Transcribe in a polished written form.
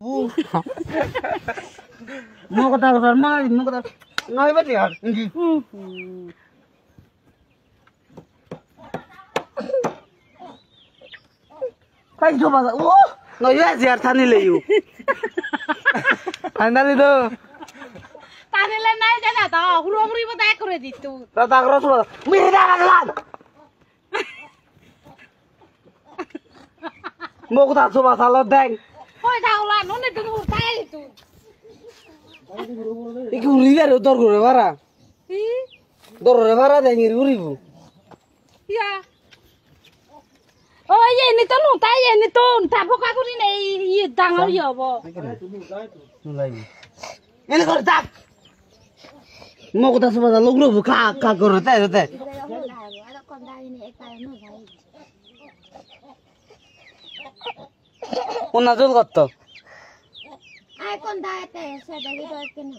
Mau kata kata mai, mau kata ngai bet ya. Kai coba, ngai ya ziar tani leyu. Anda itu. Tani le nai jana ta, hurung-huri bata ekore ditu. Tata keras banget. Mira kan. Mau kata coba salah deng. Hoi tahu lah, nune tu hurtai itu. Iki uri ya dor gore bara. Dor gore bara deng uri bu. Iya. Oh iya ini tuh nuntai ya ini tuh, tapi aku ini nih dangar ya bo. Mulai. Ini kertas. Mau kata coba salah lu bu kak gore teh teh. Una jol kotto. Ai kon daete, saya dari itu kena.